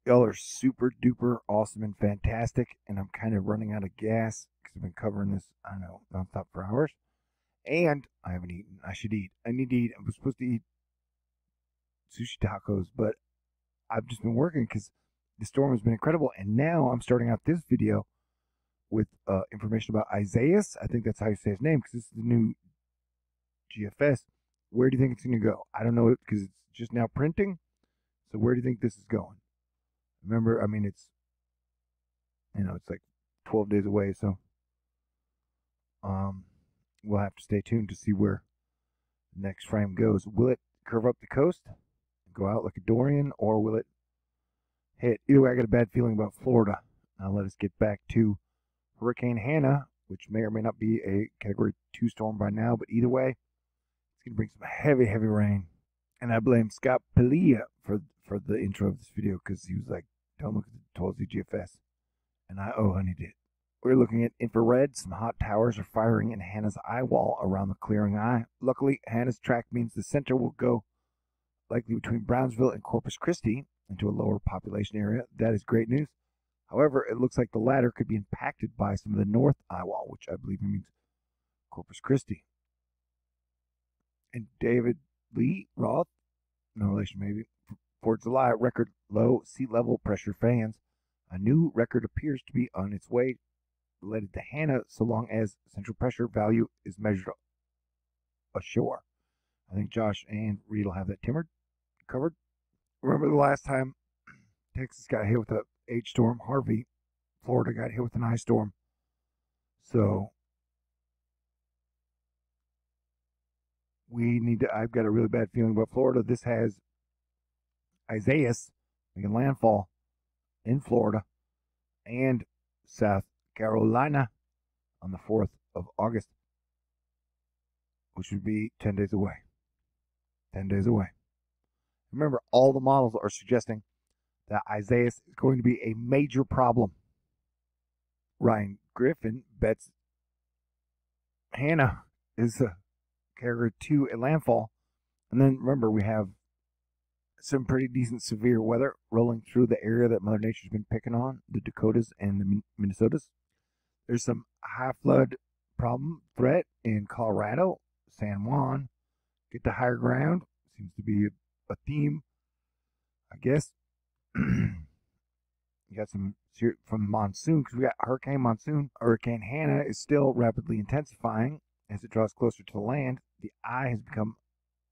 Y'all are super duper awesome and fantastic, and I'm kind of running out of gas because I've been covering this, I don't know, nonstop for hours. And I haven't eaten. I should eat. I need to eat. I was supposed to eat sushi tacos, but I've just been working because the storm has been incredible. And now I'm starting out this video with information about Isaias. I think that's how you say his name because this is the new GFS. Where do you think it's going to go? I don't know it because it's just now printing. So where do you think this is going? Remember, I mean, it's like 12 days away, so we'll have to stay tuned to see where the next frame goes. Will it curve up the coast, go out like a Dorian, or will it hit? Either way, I got a bad feeling about Florida. Now let us get back to Hurricane Hanna, which may or may not be a Category 2 storm by now, but either way, it's going to bring some heavy, heavy rain. And I blame Scott Pelia for the intro of this video because he was like, don't look at the 12Z GFS. And honey did. We're looking at infrared. Some hot towers are firing in Hanna's eye wall around the clearing eye. Luckily, Hanna's track means the center will go likely between Brownsville and Corpus Christi into a lower population area. That is great news. However, it looks like the latter could be impacted by some of the north eye wall, which I believe means Corpus Christi. And David Lee Roth, no relation maybe, for July, record low sea level pressure fans. A new record appears to be on its way related to Hanna so long as central pressure value is measured ashore. I think Josh and Reed will have that covered. Remember the last time Texas got hit with a H storm, Harvey, Florida got hit with an I storm. So I've got a really bad feeling about Florida. This has Isaias making landfall in Florida and South Carolina on the 4th of August, which would be 10 days away. 10 days away. Remember, all the models are suggesting that Isaias is going to be a major problem. Ryan Griffin bets Hanna is a Category 2 at landfall. And then remember, we have some pretty decent severe weather rolling through the area that Mother Nature's been picking on, the Dakotas and the Minnesotas. There's some high flood problem threat in Colorado, San Juan. Get to higher ground seems to be a theme, I guess. You got some from monsoon because we got Hurricane Monsoon. Hurricane Hanna is still rapidly intensifying as it draws closer to the land. The eye has become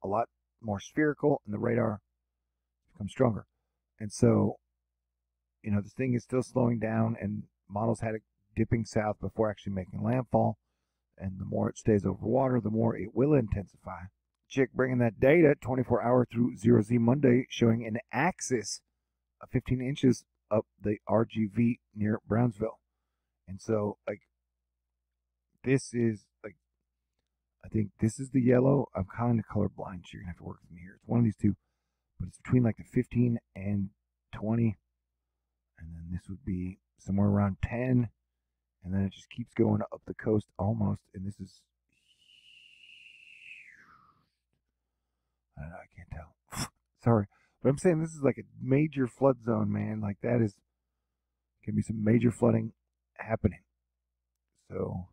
a lot more spherical and the radar become stronger. And so, this thing is still slowing down, and models had it dipping south before actually making landfall. And the more it stays over water, the more it will intensify. Chick bringing that data 24-hour through 0Z Monday, showing an axis of 15 inches up the RGV near Brownsville. And so, this is, I think this is the yellow. I'm kind of colorblind, so you're going to have to work with me here. It's one of these two. But it's between the 15 and 20. And then this would be somewhere around 10. And then it just keeps going up the coast almost. And this is, I don't know, I can't tell. Sorry. But I'm saying this is like a major flood zone, man. That is going to be some major flooding happening. So,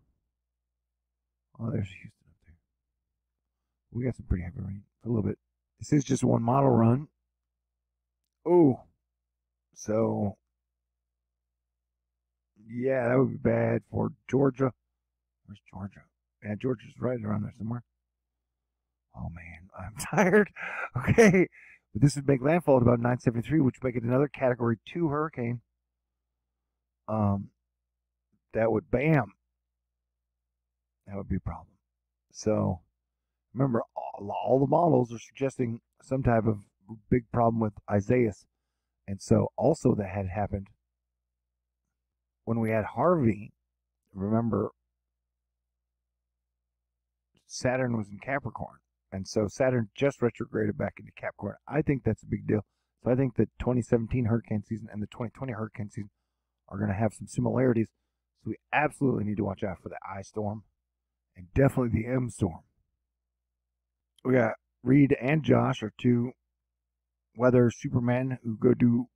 there's Houston up there. We got some pretty heavy rain for a little bit. This is just one model run. Oh, so yeah, that would be bad for Georgia. Where's Georgia? Yeah, Georgia's right around there somewhere. Oh man, I'm tired. Okay, but this would make landfall at about 973, which would make it another Category 2 hurricane. That would bam. That would be a problem. So remember, all the models are suggesting some type of big problem with Isaias. And so also that had happened when we had Harvey. Remember, Saturn was in Capricorn. And so Saturn just retrograded back into Capricorn. I think that's a big deal. So I think the 2017 hurricane season and the 2020 hurricane season are going to have some similarities. So we absolutely need to watch out for the I storm and definitely the M storm. We got Reed and Josh are two weather supermen who go do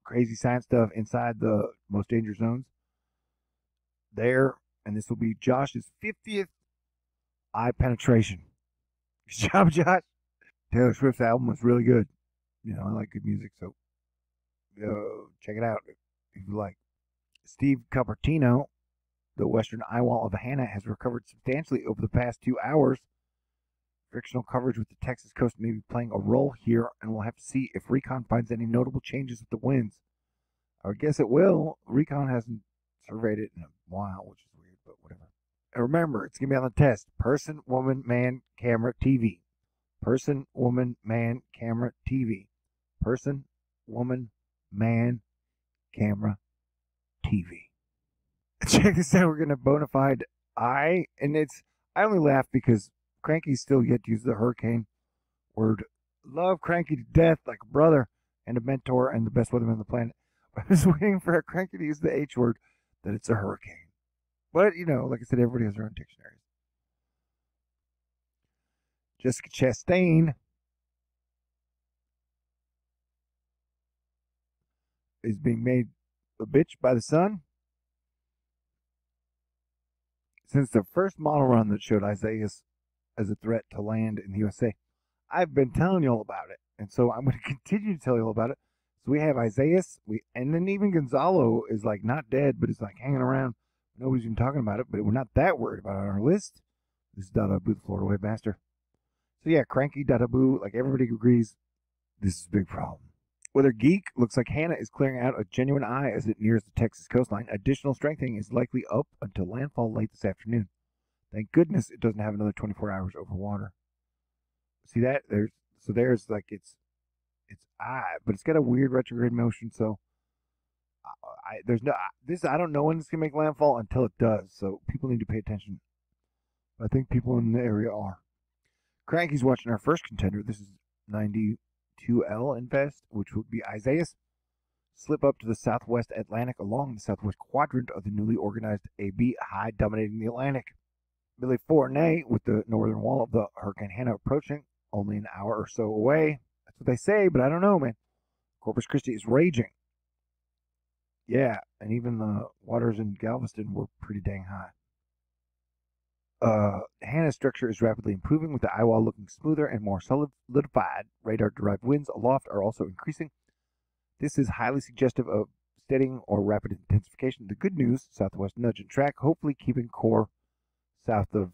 crazy science stuff inside the most dangerous zones there. And this will be Josh's 50th eye penetration. Good job, Josh. Taylor Swift's album was really good. I like good music, so check it out if you like. Steve Cupertino, the western eye wall of Hanna, has recovered substantially over the past 2 hours. Frictional coverage with the Texas coast may be playing a role here, and we'll have to see if Recon finds any notable changes with the winds. I guess it will. Recon hasn't surveyed it in a while, which is weird, but whatever. And remember, it's going to be on the test. Person, woman, man, camera, TV. Person, woman, man, camera, TV. Person, woman, man, camera, TV. Check this out. We're going to bona fide I, and I only laugh because Cranky's still yet to use the hurricane word. Love Cranky to death, like a brother and a mentor and the best weatherman on the planet. I was waiting for a Cranky to use the H word, that it's a hurricane. But, like I said, everybody has their own dictionaries. Jessica Chastain is being made a bitch by the sun. Since the first model run that showed Isaias as a threat to land in the USA, I've been telling you all about it. And so I'm going to continue to tell you all about it. So we have Isaias, and then even Gonzalo is like not dead, but is like hanging around. Nobody's even talking about it, but we're not that worried about it on our list. This is Dada Boo, the Florida Webmaster. So yeah, Cranky, Dada Boo, like everybody agrees, this is a big problem. Weather Geek looks like Hanna is clearing out a genuine eye as it nears the Texas coastline. Additional strengthening is likely up until landfall late this afternoon. Thank goodness it doesn't have another 24 hours over water. See that? There's like it's eye, but it's got a weird retrograde motion. So I don't know when it's gonna make landfall until it does. So people need to pay attention. I think people in the area are. Cranky's watching our first contender. This is 92L Invest, which would be Isaias. Slip up to the southwest Atlantic along the southwest quadrant of the newly organized AB high dominating the Atlantic. Billy Fournay with the northern wall of the Hurricane Hanna approaching, only an hour or so away. That's what they say, but I don't know, man. Corpus Christi is raging. Yeah, and even the waters in Galveston were pretty dang high. Hanna's structure is rapidly improving, with the eye wall looking smoother and more solidified. Radar-derived winds aloft are also increasing. This is highly suggestive of steadying or rapid intensification. The good news, southwest nudge and track, hopefully keeping core south of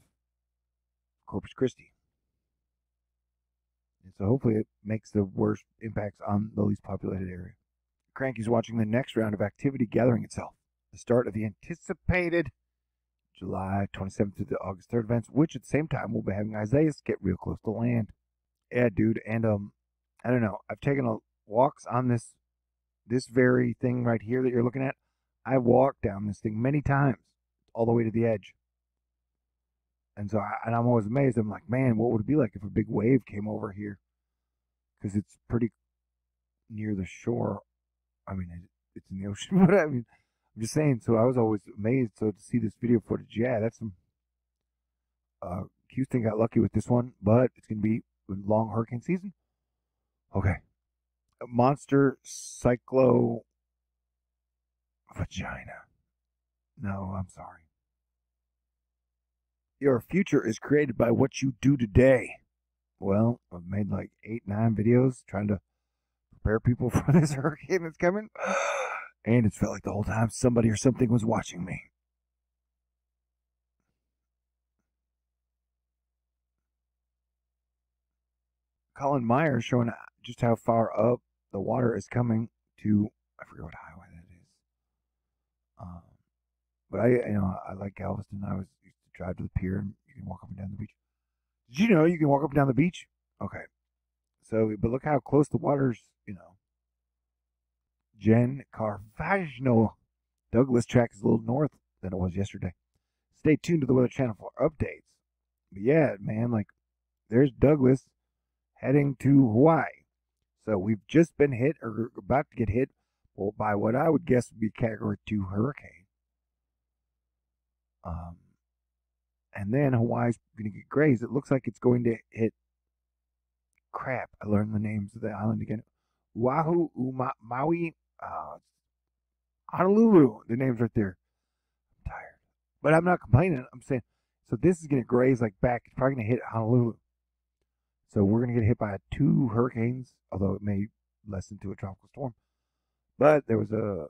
Corpus Christi. And so hopefully it makes the worst impacts on the least populated area. Cranky's watching the next round of activity gathering itself. The start of the anticipated July 27th through the August 3rd events, which at the same time we'll be having Isaias get real close to land. Yeah, dude, and I don't know. I've taken walks on this very thing right here that you're looking at. I walked down this thing many times, all the way to the edge. And so, I'm always amazed. I'm like, man, what would it be like if a big wave came over here? Because it's pretty near the shore. I mean, it's in the ocean, but I mean, I'm just saying. So I was always amazed. So to see this video footage, yeah, that's some. Houston got lucky with this one, but it's going to be a long hurricane season. Okay. Monster Cyclo Vagina. No, I'm sorry. Your future is created by what you do today. Well, I've made like 8, 9 videos trying to prepare people for this hurricane that's coming. And it's felt like the whole time somebody or something was watching me. Colin Myers showing just how far up the water is coming to, I forget what highway that is. But I like Galveston. I used to drive to the pier and you can walk up and down the beach. Did you know you can walk up and down the beach? Okay. So, but look how close the water's, Jen Carvajno. Douglas track is a little north than it was yesterday. Stay tuned to the Weather Channel for updates. But yeah, man, like, there's Douglas heading to Hawaii. So we've just been hit, or about to get hit, well, by what I would guess would be a Category 2 hurricane. And then Hawaii's going to get grazed. It looks like it's going to hit, crap, I learned the names of the island again. Oahu, Maui, Honolulu. The name's right there. I'm tired. But I'm not complaining. I'm saying, so this is going to graze like back. It's probably going to hit Honolulu. So we're going to get hit by 2 hurricanes, although it may lessen to a tropical storm. But there was a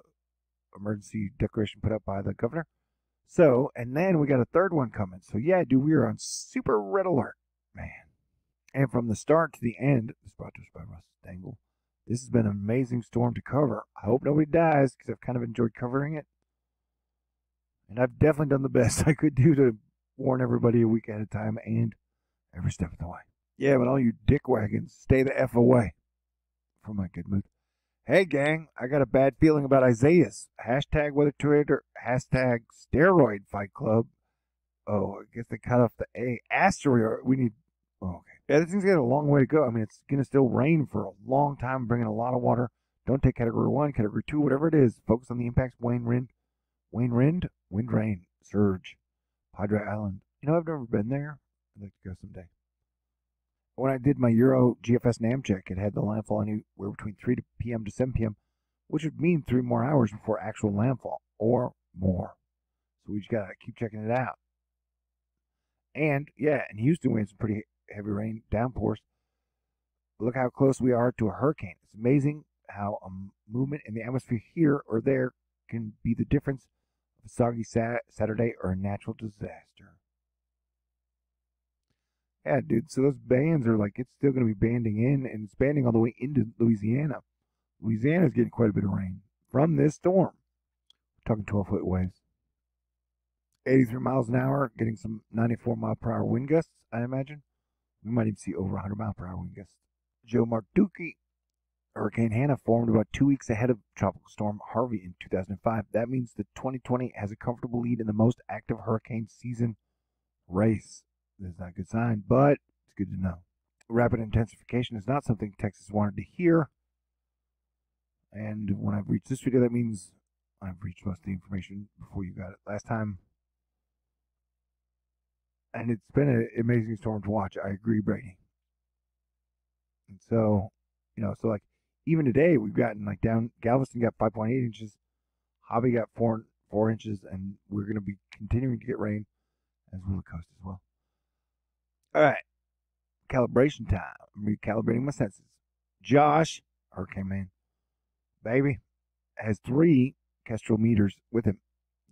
emergency declaration put up by the governor. So, and then we got a 3rd one coming. So yeah, dude, we are on super red alert, man. And from the start to the end, this brought to us by Russ Dangle. This has been an amazing storm to cover. I hope nobody dies because I've kind of enjoyed covering it. And I've definitely done the best I could do to warn everybody a week at a time and every step of the way. Yeah, but all you dickwagons, stay the F away from my good mood. Hey, gang, I got a bad feeling about Isaias. Hashtag Weather Twitter, hashtag Steroid Fight Club. Oh, I guess they cut off the A. Asteroid, we need... Oh, okay. Yeah, this thing's got a long way to go. I mean, it's going to still rain for a long time, bringing a lot of water. Don't take Category 1, Category 2, whatever it is. Focus on the impacts. Wind, rain, surge. Padre Island. You know, I've never been there. I'd like to go someday. When I did my Euro GFS NAM check, it had the landfall anywhere between 3 p.m. to 7 p.m., which would mean 3 more hours before actual landfall, or more. So we just got to keep checking it out. And, yeah, in Houston, we had some pretty heavy rain downpours. Look how close we are to a hurricane. It's amazing how a movement in the atmosphere here or there can be the difference of a soggy Saturday or a natural disaster. Yeah, dude, so those bands are like, it's still going to be banding in, and it's banding all the way into Louisiana. Louisiana's getting quite a bit of rain from this storm. We're talking 12-foot waves. 83 miles an hour, getting some 94-mile-per-hour wind gusts, I imagine. We might even see over 100-mile-per-hour wind gusts. Joe Marducci. Hurricane Hanna formed about 2 weeks ahead of Tropical Storm Harvey in 2005. That means that 2020 has a comfortable lead in the most active hurricane season race. That's not a good sign, but it's good to know. Rapid intensification is not something Texas wanted to hear. And when I've reached this video, that means I've reached most of the information before you got it last time. And it's been an amazing storm to watch. I agree, Brady. And so, you know, so like even today we've gotten like down. Galveston got 5.8 inches. Hobby got 4 inches, and we're going to be continuing to get rain as will the coast as well. All right, calibration time. I'm recalibrating my senses. Josh, Hurricane Man, baby, has 3 Kestrel meters with him,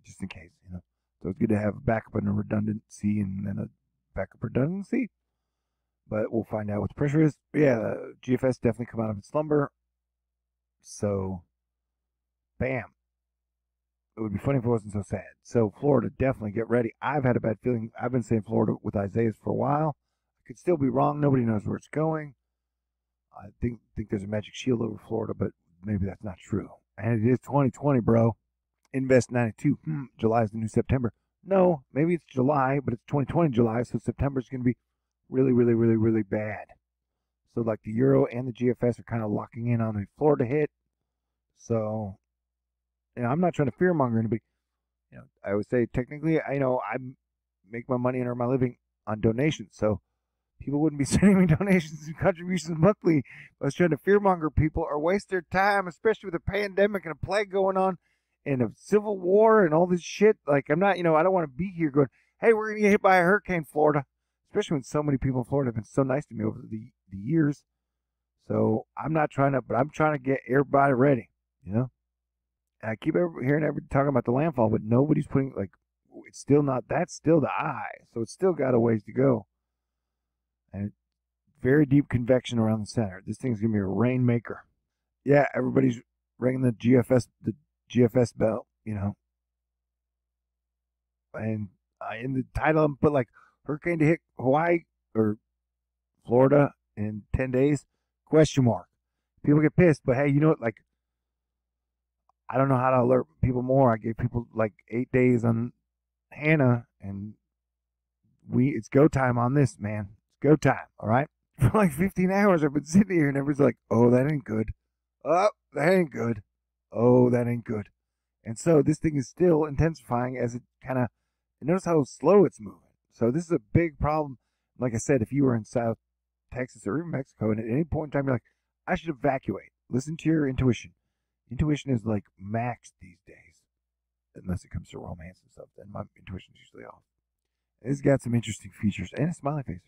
just in case, you know. So it's good to have a backup and a redundancy, and then a backup redundancy. But we'll find out what the pressure is. But yeah, the GFS definitely come out of its slumber. So, bam. It would be funny if it wasn't so sad. So Florida, definitely get ready. I've had a bad feeling. I've been saying Florida with Isaias for a while. I could still be wrong. Nobody knows where it's going. I think there's a magic shield over Florida, but maybe that's not true. And it is 2020, bro. Invest 92. July is the new September. No, maybe it's July, but it's 2020 July, so September is going to be really, really, really, really bad. So like the Euro and the GFS are kind of locking in on the Florida hit. So, you know, I'm not trying to fearmonger anybody. You know, I would say technically, I make my money and earn my living on donations. So people wouldn't be sending me donations and contributions monthly. I was trying to fearmonger people or waste their time, especially with a pandemic and a plague going on and a civil war and all this shit. Like, I'm not, you know, I don't want to be here going, hey, we're going to get hit by a hurricane, Florida. Especially when so many people in Florida have been so nice to me over the years. So I'm not trying to, but I'm trying to get everybody ready, you know? And I keep hearing everybody talking about the landfall, but nobody's putting, like, it's still not, that's still the eye. So it's still got a ways to go. And very deep convection around the center. This thing's going to be a rainmaker. Yeah, everybody's ringing the GFS bell, you know. And in the title, I'm put like hurricane to hit Hawaii or Florida in 10 days, question mark. People get pissed, but hey, you know what, like, I don't know how to alert people more. I gave people like 8 days on Hanna, and it's go time on this, man. It's go time, all right? For like 15 hours, I've been sitting here, and everybody's like, oh, that ain't good. Oh, that ain't good. Oh, that ain't good. And so this thing is still intensifying as it kind of, notice how slow it's moving. So this is a big problem. Like I said, if you were in South Texas or even Mexico, and at any point in time you're like, I should evacuate. Listen to your intuition. Intuition is like max these days, unless it comes to romance and stuff. Then my intuition's usually off. It's got some interesting features and a smiley face.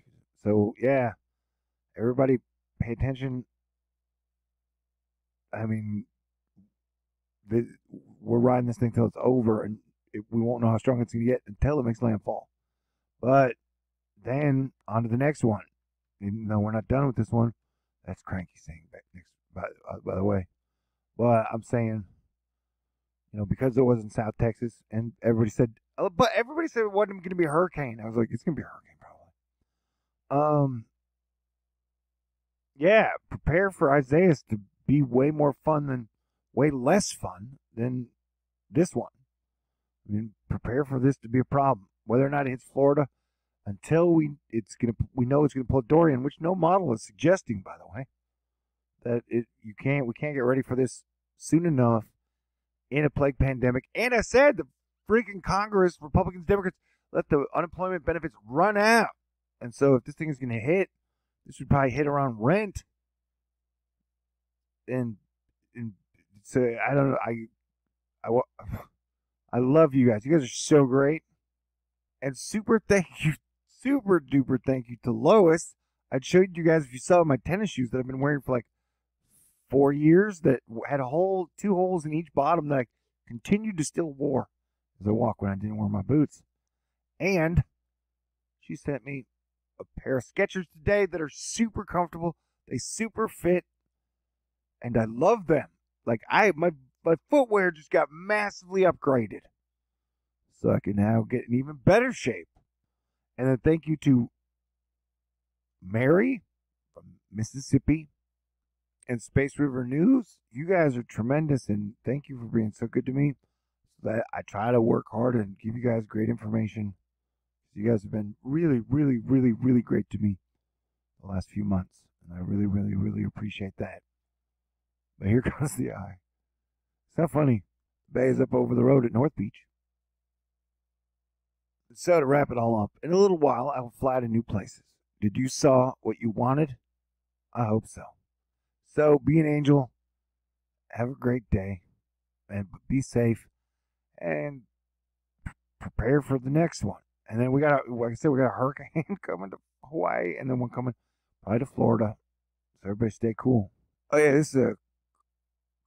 So yeah, everybody pay attention. I mean, we're riding this thing till it's over, and we won't know how strong it's going to get until it makes landfall. But then on to the next one. Even though we're not done with this one, that's Cranky saying back next. By the way, but I'm saying, because it was in South Texas, and everybody said, but everybody said it wasn't going to be a hurricane. I was like, it's going to be a hurricane probably. Yeah, prepare for Isaias to be way less fun than this one. I mean, prepare for this to be a problem. Whether or not it hits Florida, until we know it's gonna pull Dorian, which no model is suggesting, by the way, that we can't get ready for this soon enough in a plague pandemic. And I said the freaking Congress, Republicans, Democrats, let the unemployment benefits run out. And so if this thing is gonna hit, this would probably hit around rent. And so I don't know. I love you guys. You guys are so great. And super duper thank you to Lois. I showed you guys, if you saw my tennis shoes that I've been wearing for like 4 years, that had 2 holes in each bottom that I continued to still wear as I walk when I didn't wear my boots. And she sent me a pair of Skechers today that are super comfortable. They super fit, and I love them. Like my footwear just got massively upgraded, so I can now get in even better shape. And then thank you to Mary from Mississippi and Space River News. You guys are tremendous, and thank you for being so good to me. So that I try to work hard and give you guys great information. You guys have been really, really, really, really great to me the last few months, and I really, really, really appreciate that. But here comes the eye. It's not funny. The bay is up over the road at North Beach. So to wrap it all up, in a little while I will fly to new places. Did you saw what you wanted? I hope so. So be an angel. Have a great day, and be safe, and prepare for the next one. And then like I said, we got a hurricane coming to Hawaii, and then one coming probably to Florida. So everybody stay cool. Oh yeah, this is a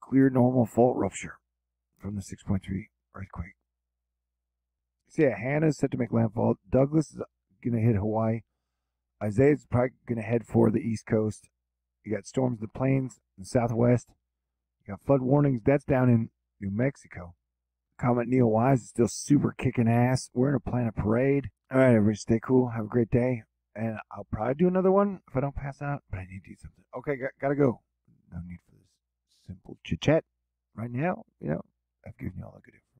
clear normal fault rupture from the 6.3 earthquake. So yeah, Hanna is set to make landfall. Douglas is going to hit Hawaii. Isaias is probably going to head for the East Coast. You got storms in the plains in the Southwest. You got flood warnings. That's down in New Mexico. Comet Neowise is still super kicking ass. We're in a planet parade. All right, everybody, stay cool. Have a great day. And I'll probably do another one if I don't pass out. But I need to do something. Okay, gotta go. No need for this simple chit-chat right now. I've given you all the good information.